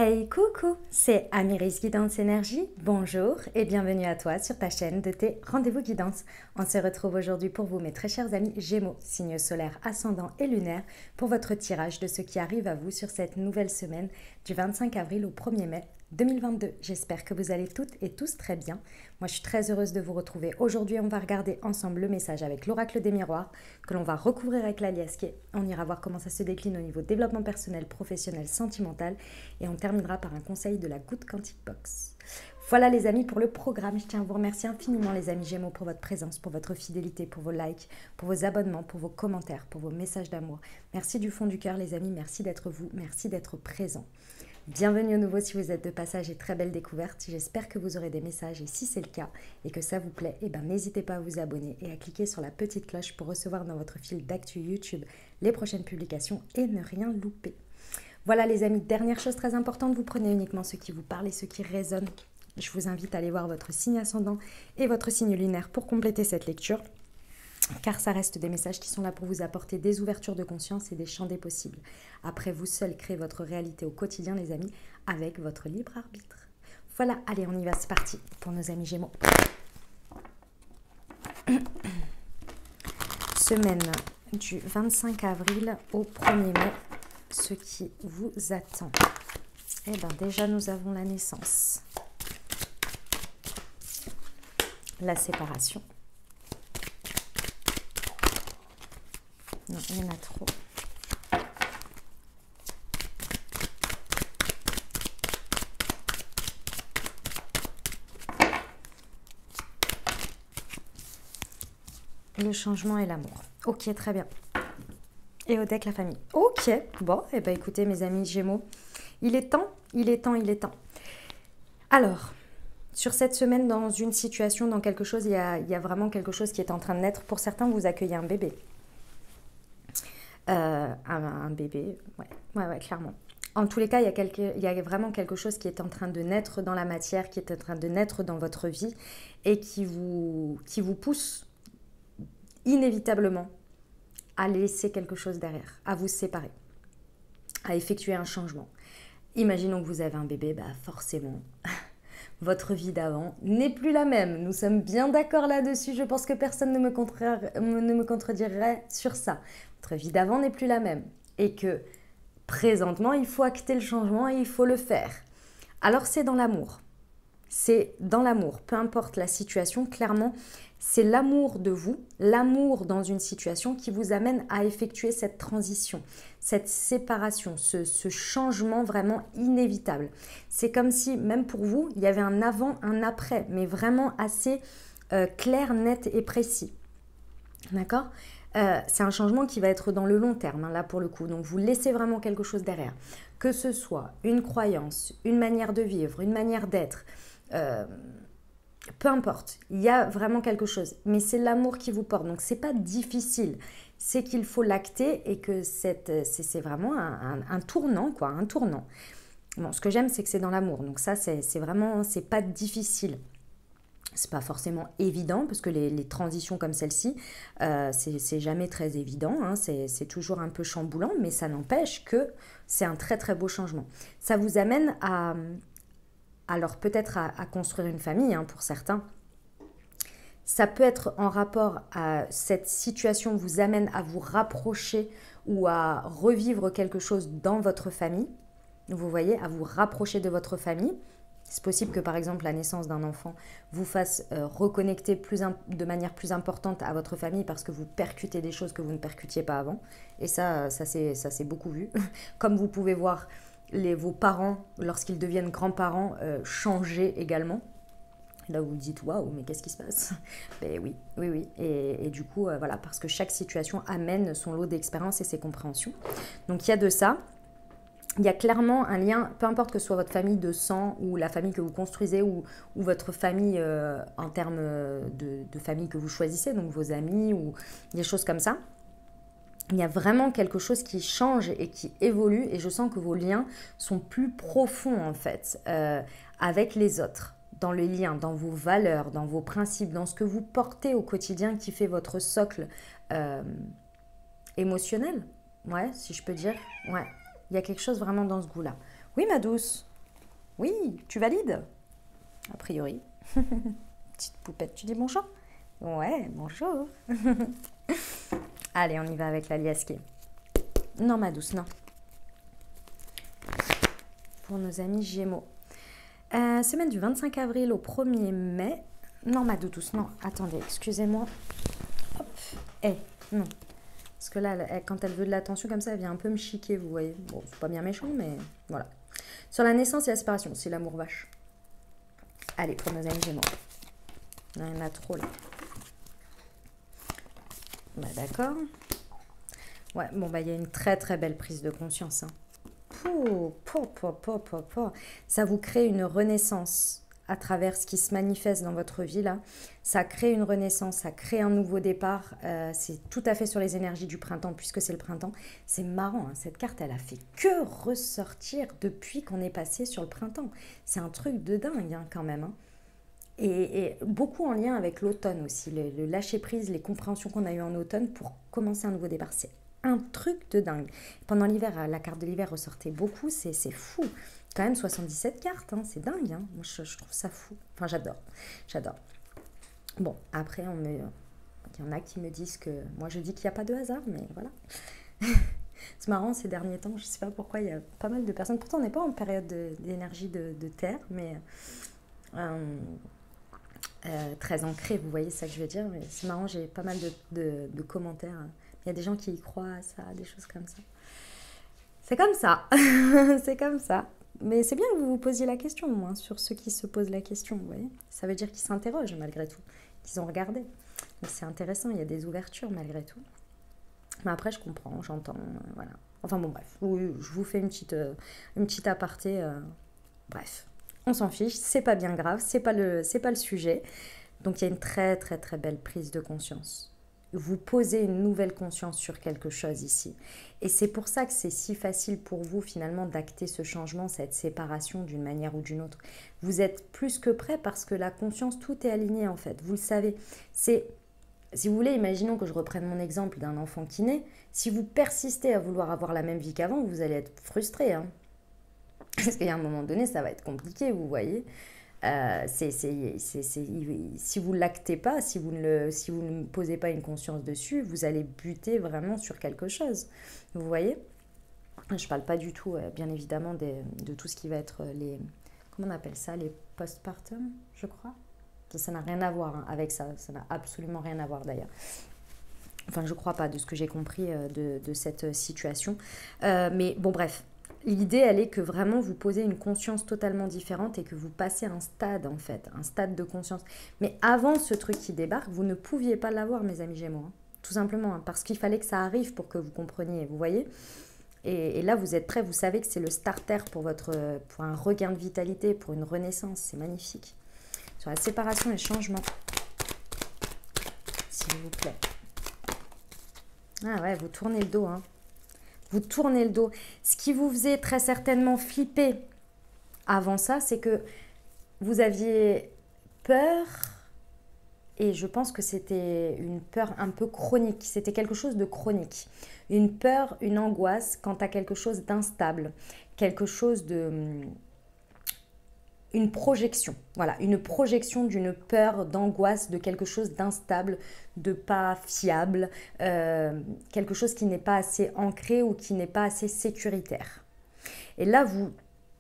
Hey coucou, c'est Amiris Guidance Énergie, bonjour et bienvenue à toi sur ta chaîne de tes rendez-vous guidance. On se retrouve aujourd'hui pour vous mes très chers amis Gémeaux, signe solaire, ascendant et lunaire, pour votre tirage de ce qui arrive à vous sur cette nouvelle semaine du 25 avril au 1er mai 2022. J'espère que vous allez toutes et tous très bien. Moi je suis très heureuse de vous retrouver. Aujourd'hui on va regarder ensemble le message avec l'oracle des miroirs que l'on va recouvrir avec la liasquée. On ira voir comment ça se décline au niveau développement personnel, professionnel, sentimental et on terminera par un conseil de la Good Quantic Box. Voilà les amis pour le programme. Je tiens à vous remercier infiniment les amis Gémeaux pour votre présence, pour votre fidélité, pour vos likes, pour vos abonnements, pour vos commentaires, pour vos messages d'amour. Merci du fond du cœur les amis, merci d'être vous, merci d'être présents. Bienvenue au nouveau si vous êtes de passage et très belle découverte. J'espère que vous aurez des messages et si c'est le cas et que ça vous plaît, n'hésitez pas à vous abonner et à cliquer sur la petite cloche pour recevoir dans votre fil d'actu YouTube les prochaines publications et ne rien louper. Voilà les amis, dernière chose très importante, vous prenez uniquement ce qui vous parle et ce qui résonne. Je vous invite à aller voir votre signe ascendant et votre signe lunaire pour compléter cette lecture. Car ça reste des messages qui sont là pour vous apporter des ouvertures de conscience et des champs des possibles. Après, vous seul créez votre réalité au quotidien, les amis, avec votre libre arbitre. Voilà, allez, on y va, c'est parti pour nos amis Gémeaux. Semaine du 25 avril au 1er mai, ce qui vous attend. Eh bien, déjà, nous avons la naissance, la séparation. Non, il y en a trop. Le changement et l'amour. Ok, très bien. Et au deck, la famille. Ok, bon, et bien écoutez mes amis Gémeaux, il est temps, il est temps, il est temps. Alors, sur cette semaine, dans une situation, dans quelque chose, il y a vraiment quelque chose qui est en train de naître. Pour certains, vous accueillez un bébé. Un bébé, ouais, clairement. En tous les cas, il y a vraiment quelque chose qui est en train de naître dans la matière, qui est en train de naître dans votre vie et qui vous pousse inévitablement à laisser quelque chose derrière, à vous séparer, à effectuer un changement. Imaginons que vous avez un bébé, forcément, votre vie d'avant n'est plus la même. Nous sommes bien d'accord là-dessus. Je pense que personne ne me contredirait sur ça. Votre vie d'avant n'est plus la même. Et que présentement, il faut acter le changement et il faut le faire. Alors, c'est dans l'amour. C'est dans l'amour. Peu importe la situation, clairement, c'est l'amour de vous, l'amour dans une situation qui vous amène à effectuer cette transition, cette séparation, ce changement vraiment inévitable. C'est comme si, même pour vous, il y avait un avant, un après, mais vraiment assez clair, net et précis. D'accord ? C'est un changement qui va être dans le long terme, hein, là pour le coup. Donc, vous laissez vraiment quelque chose derrière. Que ce soit une croyance, une manière de vivre, une manière d'être, peu importe, il y a vraiment quelque chose, mais c'est l'amour qui vous porte, donc c'est pas difficile, c'est qu'il faut l'acter et que c'est vraiment un tournant, quoi, un tournant. Bon, ce que j'aime, c'est que c'est dans l'amour, donc ça, c'est vraiment, c'est pas difficile. C'est pas forcément évident, parce que les transitions comme celle-ci, c'est jamais très évident, hein, c'est toujours un peu chamboulant, mais ça n'empêche que c'est un très très beau changement. Ça vous amène alors peut-être à construire une famille, hein, pour certains. Ça peut être en rapport à cette situation vous amène à vous rapprocher ou à revivre quelque chose dans votre famille. Vous voyez, à vous rapprocher de votre famille. C'est possible que par exemple la naissance d'un enfant vous fasse reconnecter de manière plus importante à votre famille parce que vous percutez des choses que vous ne percutiez pas avant. Et ça c'est beaucoup vu. Comme vous pouvez voir vos parents, lorsqu'ils deviennent grands-parents, changer également. Là, vous vous dites, waouh, mais qu'est-ce qui se passe? Ben oui. Et du coup, voilà, parce que chaque situation amène son lot d'expériences et ses compréhensions. Donc, il y a de ça. Il y a clairement un lien, peu importe que ce soit votre famille de sang ou la famille que vous construisez ou votre famille en termes de famille que vous choisissez, donc vos amis ou des choses comme ça. Il y a vraiment quelque chose qui change et qui évolue et je sens que vos liens sont plus profonds en fait avec les autres, dans les liens, dans vos valeurs, dans vos principes, dans ce que vous portez au quotidien qui fait votre socle émotionnel. Ouais, si je peux dire. Ouais, il y a quelque chose vraiment dans ce goût-là. Oui, ma douce. Oui, tu valides? A priori. Petite poupette, tu dis bonjour? Ouais, bonjour. Allez, on y va avec la liasquée. Non, ma douce, non. Pour nos amis Gémeaux. Semaine du 25 avril au 1er mai. Non, ma douce, non. Attendez, excusez-moi. Hop. Non. Parce que là, quand elle veut de l'attention comme ça, elle vient un peu me chiquer, vous voyez. Bon, c'est pas bien méchant, mais voilà. Sur la naissance et la séparation, c'est l'amour vache. Allez, pour nos amis Gémeaux. Il y en a trop, là. Bah, d'accord. Ouais, bon, bah, il y a une très, très belle prise de conscience, hein. Ça vous crée une renaissance à travers ce qui se manifeste dans votre vie là. Ça crée une renaissance, ça crée un nouveau départ. C'est tout à fait sur les énergies du printemps puisque c'est le printemps. C'est marrant, hein, cette carte elle a fait que ressortir depuis qu'on est passé sur le printemps. C'est un truc de dingue hein, quand même. Hein. Et beaucoup en lien avec l'automne aussi, le lâcher prise, les compréhensions qu'on a eues en automne pour commencer un nouveau départ. C'est un truc de dingue. Pendant l'hiver, la carte de l'hiver ressortait beaucoup, c'est fou. Quand même 77 cartes, hein, c'est dingue. Hein. Moi, je trouve ça fou. Enfin, j'adore. Bon, après, il y en a qui me disent que... Moi, je dis qu'il n'y a pas de hasard, mais voilà. C'est marrant, ces derniers temps, je ne sais pas pourquoi, il y a pas mal de personnes. Pourtant, on n'est pas en période d'énergie de terre, mais... très ancré, vous voyez ça que je veux dire. Mais c'est marrant, j'ai pas mal de commentaires. Il y a des gens qui y croient à ça, des choses comme ça. C'est comme ça. C'est comme ça. Mais c'est bien que vous vous posiez la question, au moins, sur ceux qui se posent la question, vous voyez. Ça veut dire qu'ils s'interrogent, malgré tout, qu'ils ont regardé. Donc c'est intéressant, il y a des ouvertures, malgré tout. Mais après, je comprends, j'entends, voilà. Enfin bon, bref, oui, je vous fais une petite aparté. Bref, on s'en fiche, c'est pas bien grave, c'est pas le sujet. Donc il y a une très, très, très belle prise de conscience. Vous posez une nouvelle conscience sur quelque chose ici. Et c'est pour ça que c'est si facile pour vous finalement d'acter ce changement, cette séparation d'une manière ou d'une autre. Vous êtes plus que prêt parce que la conscience, tout est aligné en fait. Vous le savez. Si vous voulez, imaginons que je reprenne mon exemple d'un enfant qui naît. Si vous persistez à vouloir avoir la même vie qu'avant, vous allez être frustré. Hein. Parce qu'il y a un moment donné, ça va être compliqué, vous voyez. Si vous ne l'actez pas, si vous ne posez pas une conscience dessus, vous allez buter vraiment sur quelque chose. Vous voyez? Je ne parle pas du tout, bien évidemment, de tout ce qui va être les... Comment on appelle ça? Les postpartum, je crois. Ça n'a rien à voir hein, avec ça. Ça n'a absolument rien à voir d'ailleurs. Enfin, je ne crois pas de ce que j'ai compris de cette situation. Mais bon, bref. L'idée, elle est que vraiment vous posez une conscience totalement différente et que vous passez un stade, en fait, un stade de conscience. Mais avant ce truc qui débarque, vous ne pouviez pas l'avoir, mes amis Gémeaux. Hein. Tout simplement, hein, parce qu'il fallait que ça arrive pour que vous compreniez, vous voyez. Et là, vous êtes prêts, vous savez que c'est le starter pour un regain de vitalité, pour une renaissance. C'est magnifique. Sur la séparation et le changement, s'il vous plaît. Ah ouais, vous tournez le dos, hein. Vous tournez le dos. Ce qui vous faisait très certainement flipper avant ça, c'est que vous aviez peur, et je pense que c'était une peur un peu chronique, c'était quelque chose de chronique. Une peur, une angoisse quant à quelque chose d'instable, quelque chose de... Une projection, voilà, une projection d'une peur, d'angoisse, de quelque chose d'instable, de pas fiable, quelque chose qui n'est pas assez ancré ou qui n'est pas assez sécuritaire. Et là, vous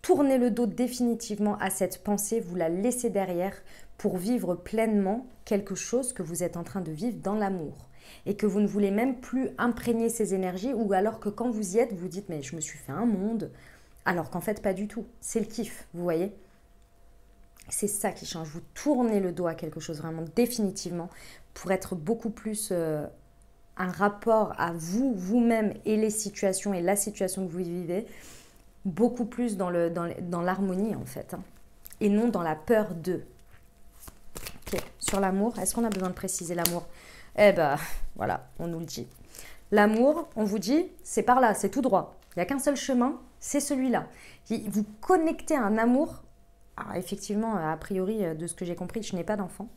tournez le dos définitivement à cette pensée, vous la laissez derrière pour vivre pleinement quelque chose que vous êtes en train de vivre dans l'amour. Et que vous ne voulez même plus imprégner ces énergies, ou alors que quand vous y êtes, vous dites « mais je me suis fait un monde », alors qu'en fait pas du tout, c'est le kiff, vous voyez. C'est ça qui change, vous tournez le dos à quelque chose vraiment définitivement pour être beaucoup plus un rapport à vous, vous-même et les situations et la situation que vous vivez, beaucoup plus dans l'harmonie en fait, hein, et non dans la peur de. Okay. Sur l'amour, est-ce qu'on a besoin de préciser l'amour? Eh ben voilà, on nous le dit. L'amour, on vous dit, c'est par là, c'est tout droit. Il n'y a qu'un seul chemin, c'est celui-là. Vous connectez à un amour. Alors effectivement, a priori, de ce que j'ai compris, je n'ai pas d'enfant.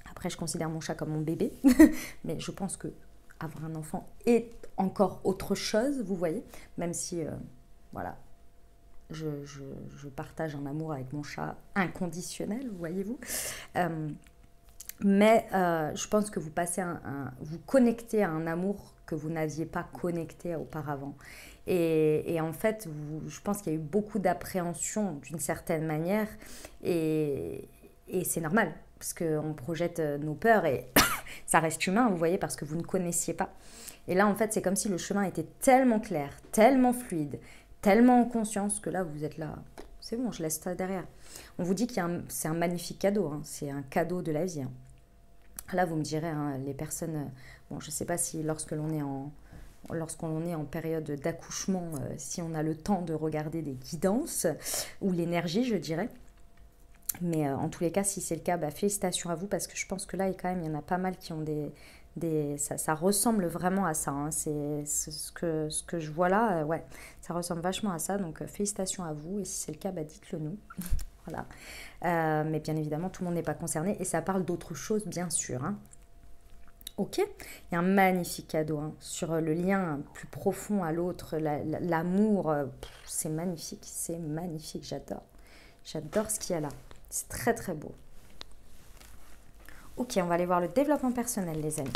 Après, je considère mon chat comme mon bébé. Mais je pense que avoir un enfant est encore autre chose, vous voyez. Même si, voilà, je partage un amour avec mon chat inconditionnel, voyez-vous. Mais je pense que vous passez vous connectez à un amour que vous n'aviez pas connecté auparavant. Et en fait, je pense qu'il y a eu beaucoup d'appréhension d'une certaine manière. Et c'est normal, parce qu'on projette nos peurs et ça reste humain, vous voyez, parce que vous ne connaissiez pas. Et là, en fait, c'est comme si le chemin était tellement clair, tellement fluide, tellement en conscience que là, vous êtes là. C'est bon, je laisse ça derrière. On vous dit que c'est un magnifique cadeau, hein, c'est un cadeau de la vie. Hein. Là, vous me direz, hein, les personnes... Bon, je ne sais pas si lorsqu'on est en période d'accouchement, si on a le temps de regarder des guidances ou l'énergie, je dirais. Mais en tous les cas, si c'est le cas, bah, félicitations à vous parce que je pense que là, quand même, il y en a pas mal qui ont ça ressemble vraiment à ça. Hein. C'est ce que je vois là, ouais, ça ressemble vachement à ça. Donc, félicitations à vous. Et si c'est le cas, bah, dites-le nous. Voilà. Mais bien évidemment, tout le monde n'est pas concerné. Et ça parle d'autre chose, bien sûr. Hein. Ok, il y a un magnifique cadeau hein, sur le lien plus profond à l'autre, l'amour, c'est magnifique, j'adore. J'adore ce qu'il y a là, c'est très très beau. Ok, on va aller voir le développement personnel les amis.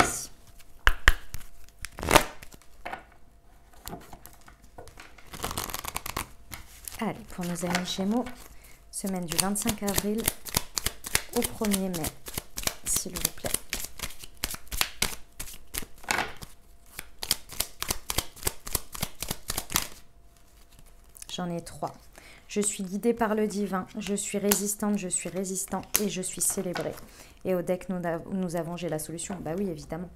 Allez, pour nos amis Gémeaux, semaine du 25 avril au 1er mai, s'il vous plaît. J'en ai 3. Je suis guidée par le divin, je suis résistante, je suis résistant et je suis célébrée. Et au deck, nous avons j'ai la solution. Bah oui, évidemment.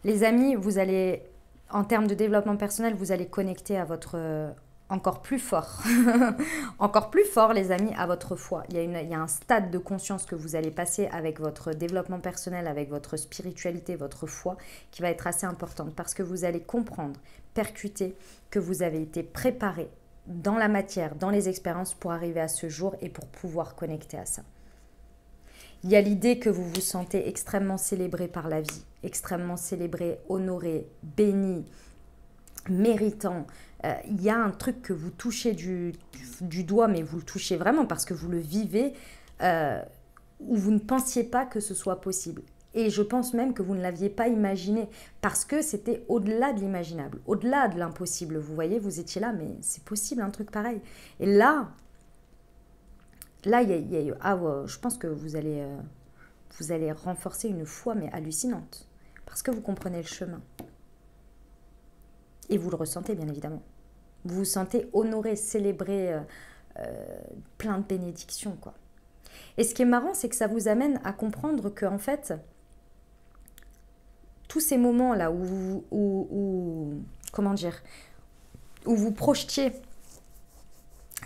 Les amis, vous allez, en termes de développement personnel, vous allez connecter à votre... encore plus fort. Encore plus fort, les amis, à votre foi. Il y a un stade de conscience que vous allez passer avec votre développement personnel, avec votre spiritualité, votre foi, qui va être assez importante parce que vous allez comprendre, percuter que vous avez été préparé dans la matière, dans les expériences pour arriver à ce jour et pour pouvoir connecter à ça. Il y a l'idée que vous vous sentez extrêmement célébré par la vie, extrêmement célébré, honoré, béni, méritant. Il y a un truc que vous touchez du doigt, mais vous le touchez vraiment parce que vous le vivez, où vous ne pensiez pas que ce soit possible. Et je pense même que vous ne l'aviez pas imaginé parce que c'était au-delà de l'imaginable, au-delà de l'impossible. Vous voyez, vous étiez là, mais c'est possible un truc pareil. Et là je pense que vous allez renforcer une foi, mais hallucinante, parce que vous comprenez le chemin. Et vous le ressentez, bien évidemment. Vous vous sentez honoré, célébré, plein de bénédictions, quoi. Et ce qui est marrant, c'est que ça vous amène à comprendre que, en fait, tous ces moments-là comment dire, où vous projetiez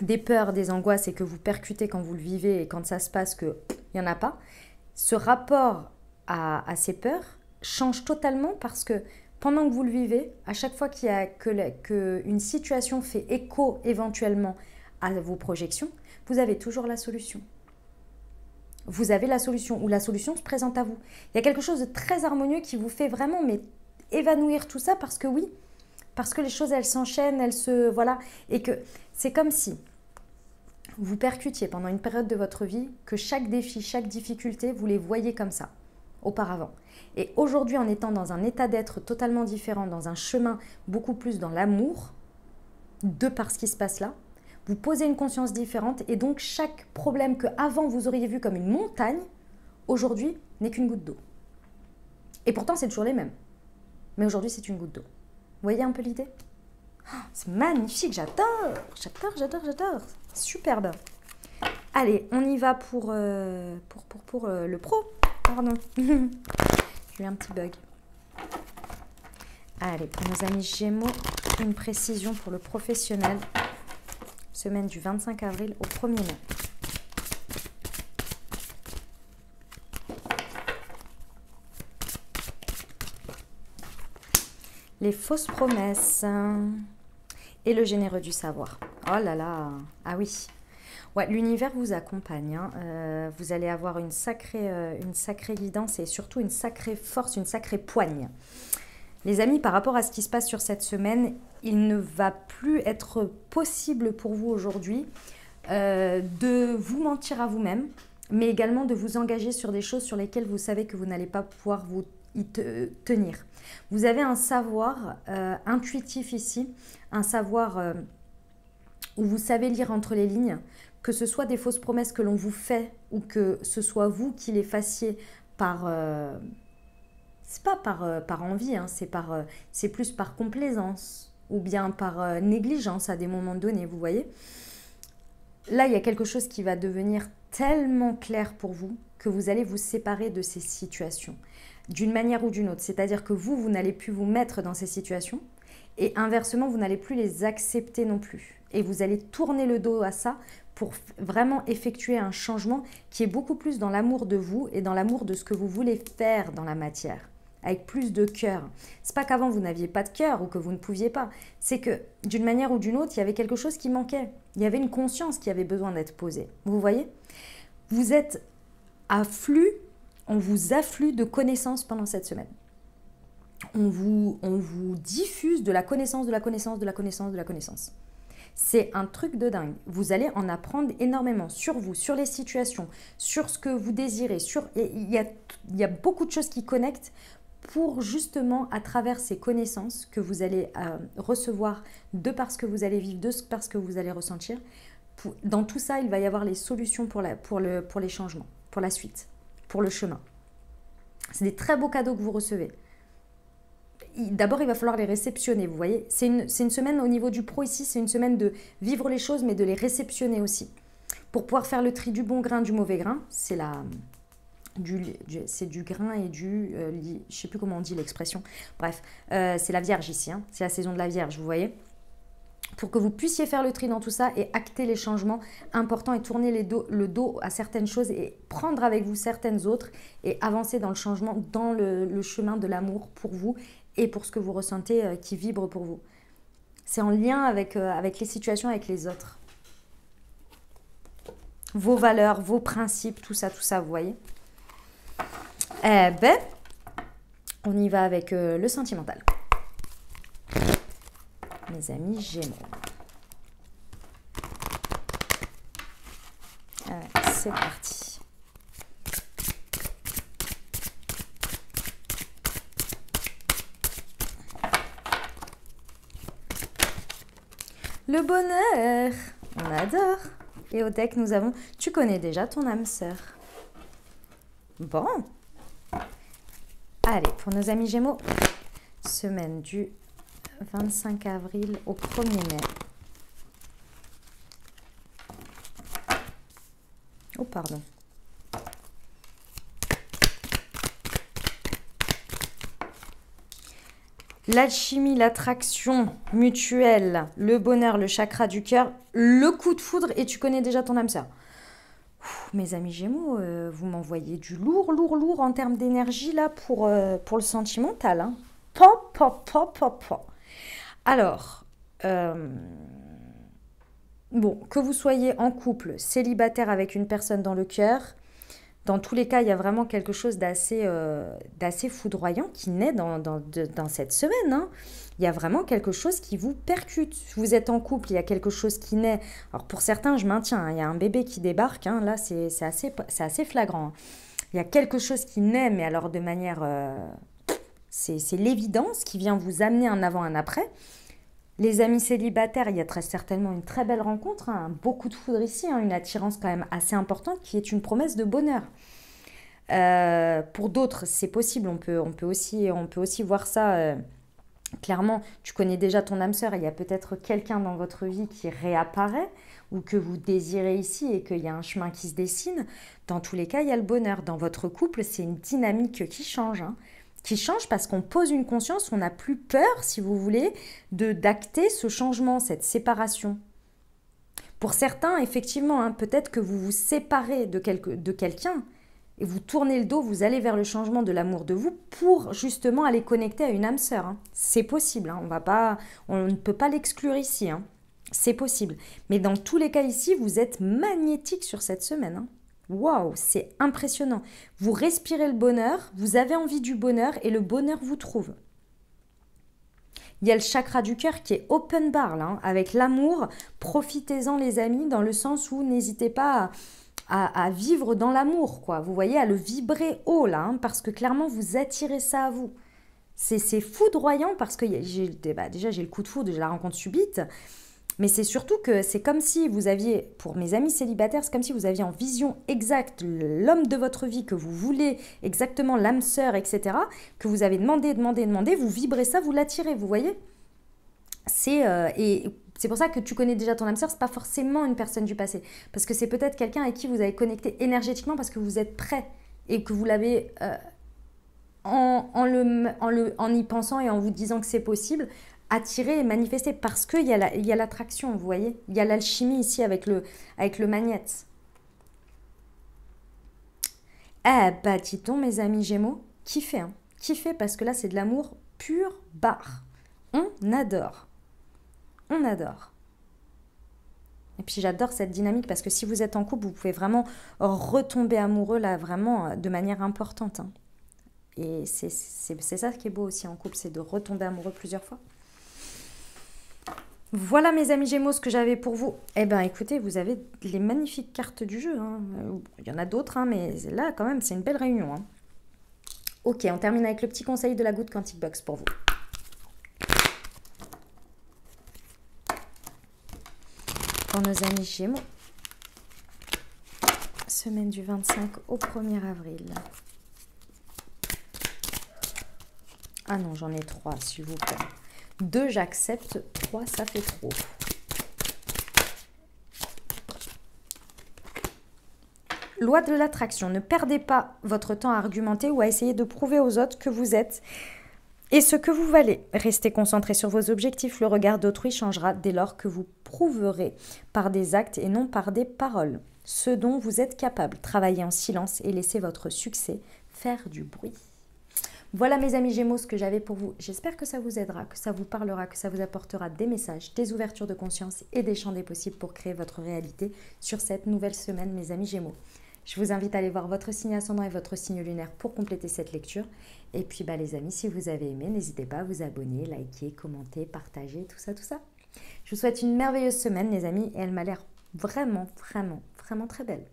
des peurs, des angoisses et que vous percutez quand vous le vivez et quand ça se passe qu'il n'y en a pas, ce rapport à ces peurs change totalement parce que pendant que vous le vivez, à chaque fois qu'il y a qu'une situation fait écho éventuellement à vos projections, vous avez toujours la solution. Vous avez la solution ou la solution se présente à vous. Il y a quelque chose de très harmonieux qui vous fait vraiment évanouir tout ça parce que oui, parce que les choses elles s'enchaînent, voilà, et que c'est comme si vous percutiez pendant une période de votre vie que chaque défi, chaque difficulté, vous les voyez comme ça auparavant. Et aujourd'hui, en étant dans un état d'être totalement différent, dans un chemin beaucoup plus dans l'amour, de par ce qui se passe là, vous posez une conscience différente et donc chaque problème que avant vous auriez vu comme une montagne, aujourd'hui n'est qu'une goutte d'eau. Et pourtant, c'est toujours les mêmes. Mais aujourd'hui, c'est une goutte d'eau. Vous voyez un peu l'idée ? Oh, c'est magnifique, j'adore. Superbe. Allez, on y va pour le pro. Pardon. J'ai eu un petit bug. Allez, pour nos amis Gémeaux, une précision pour le professionnel. Semaine du 25 avril au 1er mai. Les fausses promesses et le généreux du savoir. Oh là là, ah oui. Ouais, l'univers vous accompagne. Hein. Vous allez avoir une sacrée guidance et surtout une sacrée force, une sacrée poigne. Les amis, par rapport à ce qui se passe sur cette semaine, il ne va plus être possible pour vous aujourd'hui de vous mentir à vous-même, mais également de vous engager sur des choses sur lesquelles vous savez que vous n'allez pas pouvoir vous tenir. Vous avez un savoir intuitif ici, un savoir où vous savez lire entre les lignes, que ce soit des fausses promesses que l'on vous fait ou que ce soit vous qui les fassiez par... c'est pas par envie, hein, c'est plus par complaisance ou bien par négligence à des moments donnés, vous voyez. Là, il y a quelque chose qui va devenir tellement clair pour vous que vous allez vous séparer de ces situations d'une manière ou d'une autre. C'est-à-dire que vous n'allez plus vous mettre dans ces situations et inversement, vous n'allez plus les accepter non plus. Et vous allez tourner le dos à ça pour vraiment effectuer un changement qui est beaucoup plus dans l'amour de vous et dans l'amour de ce que vous voulez faire dans la matière, avec plus de cœur. C'est pas qu'avant vous n'aviez pas de cœur ou que vous ne pouviez pas, c'est que d'une manière ou d'une autre, il y avait quelque chose qui manquait. Il y avait une conscience qui avait besoin d'être posée. Vous voyez? Vous êtes à flux, on vous afflue de connaissances pendant cette semaine. On vous diffuse de la connaissance, de la connaissance, de la connaissance, de la connaissance. C'est un truc de dingue. Vous allez en apprendre énormément sur vous, sur les situations, sur ce que vous désirez. Il y a beaucoup de choses qui connectent pour justement, à travers ces connaissances que vous allez recevoir de par ce que vous allez vivre, de par ce que vous allez ressentir. Dans tout ça, il va y avoir les solutions pour les changements, pour la suite, pour le chemin. C'est des très beaux cadeaux que vous recevez. D'abord, il va falloir les réceptionner, vous voyez. C'est une semaine au niveau du pro ici, c'est une semaine de vivre les choses, mais de les réceptionner aussi. Pour pouvoir faire le tri du bon grain, du mauvais grain, c'est du grain et du... je ne sais plus comment on dit l'expression. Bref, c'est la Vierge ici, hein. C'est la saison de la Vierge, vous voyez. Pour que vous puissiez faire le tri dans tout ça et acter les changements importants et tourner le dos à certaines choses et prendre avec vous certaines autres et avancer dans le changement, dans le chemin de l'amour pour vous et pour ce que vous ressentez qui vibre pour vous. C'est en lien avec les situations, avec les autres. Vos valeurs, vos principes, tout ça, vous voyez. Eh ben, on y va avec le sentimental. Mes amis Gémeaux. Allez, c'est parti. Le bonheur, on adore. Et au deck, nous avons... Tu connais déjà ton âme sœur. Bon. Allez, pour nos amis Gémeaux, semaine du 25 avril au 1er mai. Oh, pardon. L'alchimie, l'attraction mutuelle, le bonheur, le chakra du cœur, le coup de foudre et tu connais déjà ton âme sœur. Mes amis Gémeaux, vous m'envoyez du lourd en termes d'énergie là pour le sentimental. Hein. Pop. Alors, bon, que vous soyez en couple, célibataire avec une personne dans le cœur, dans tous les cas, il y a vraiment quelque chose d'assez foudroyant qui naît dans cette semaine. Hein. Il y a vraiment quelque chose qui vous percute. Vous êtes en couple, il y a quelque chose qui naît. Alors pour certains, je maintiens, hein, il y a un bébé qui débarque. Hein, là, c'est assez flagrant. Hein. Il y a quelque chose qui naît, mais alors de manière... c'est l'évidence qui vient vous amener un avant, un après. Les amis célibataires, il y a très certainement une très belle rencontre, hein, beaucoup de foudre ici, hein, une attirance quand même assez importante qui est une promesse de bonheur. Pour d'autres, c'est possible, on peut aussi voir ça clairement. Tu connais déjà ton âme sœur, il y a peut-être quelqu'un dans votre vie qui réapparaît ou que vous désirez ici et qu'il y a un chemin qui se dessine. Dans tous les cas, il y a le bonheur. Dans votre couple, c'est une dynamique qui change, hein. Qui change parce qu'on pose une conscience, on n'a plus peur, si vous voulez, d'acter ce changement, cette séparation. Pour certains, effectivement, hein, peut-être que vous vous séparez de quelqu'un et vous tournez le dos, vous allez vers le changement de l'amour de vous pour justement aller connecter à une âme sœur. Hein. C'est possible, hein, on ne peut pas l'exclure ici, hein. C'est possible. Mais dans tous les cas ici, vous êtes magnétique sur cette semaine, hein. Waouh, c'est impressionnant. Vous respirez le bonheur, vous avez envie du bonheur et le bonheur vous trouve. Il y a le chakra du cœur qui est open bar, là, hein, avec l'amour. Profitez-en, les amis, dans le sens où n'hésitez pas à vivre dans l'amour, quoi. Vous voyez, à le vibrer haut, là, hein, parce que clairement, vous attirez ça à vous. C'est foudroyant parce que déjà, j'ai le coup de foudre, j'ai la rencontre subite. Mais c'est surtout que c'est comme si vous aviez, pour mes amis célibataires, c'est comme si vous aviez en vision exacte l'homme de votre vie que vous voulez, exactement l'âme sœur, etc., que vous avez demandé, vous vibrez ça, vous l'attirez, vous voyez. Et c'est pour ça que tu connais déjà ton âme sœur, c'est pas forcément une personne du passé, parce que c'est peut-être quelqu'un avec qui vous avez connecté énergétiquement parce que vous êtes prêt et que vous l'avez en y pensant et en vous disant que c'est possible, attirer et manifester parce qu'il y a l'attraction, vous voyez. Il y a l'alchimie ici avec le magnète. Eh bah, dis-donc, mes amis Gémeaux, kiffez, hein. Kiffez parce que là, c'est de l'amour pur barre. On adore. On adore. Et puis j'adore cette dynamique parce que si vous êtes en couple, vous pouvez vraiment retomber amoureux là, vraiment de manière importante, hein. Et c'est ça qui est beau aussi en couple, c'est de retomber amoureux plusieurs fois. Voilà mes amis Gémeaux ce que j'avais pour vous. Eh bien écoutez, vous avez les magnifiques cartes du jeu, hein. Il y en a d'autres, hein, mais là quand même c'est une belle réunion, hein. Ok, on termine avec le petit conseil de la goutte Quantic Box pour vous. Pour nos amis Gémeaux, semaine du 25 au 1er avril. Ah non, j'en ai 3, s'il vous plaît. 2, j'accepte. 3, ça fait trop. Loi de l'attraction. Ne perdez pas votre temps à argumenter ou à essayer de prouver aux autres que vous êtes et ce que vous valez. Restez concentré sur vos objectifs. Le regard d'autrui changera dès lors que vous prouverez par des actes et non par des paroles ce dont vous êtes capable. Travaillez en silence et laissez votre succès faire du bruit. Voilà mes amis Gémeaux ce que j'avais pour vous. J'espère que ça vous aidera, que ça vous parlera, que ça vous apportera des messages, des ouvertures de conscience et des champs des possibles pour créer votre réalité sur cette nouvelle semaine mes amis Gémeaux. Je vous invite à aller voir votre signe ascendant et votre signe lunaire pour compléter cette lecture. Et puis les amis, si vous avez aimé, n'hésitez pas à vous abonner, liker, commenter, partager, tout ça, tout ça. Je vous souhaite une merveilleuse semaine les amis et elle m'a l'air vraiment, vraiment, vraiment très belle.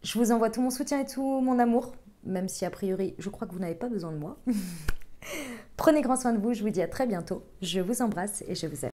Je vous envoie tout mon soutien et tout mon amour. Même si a priori, je crois que vous n'avez pas besoin de moi. Prenez grand soin de vous, je vous dis à très bientôt. Je vous embrasse et je vous aime.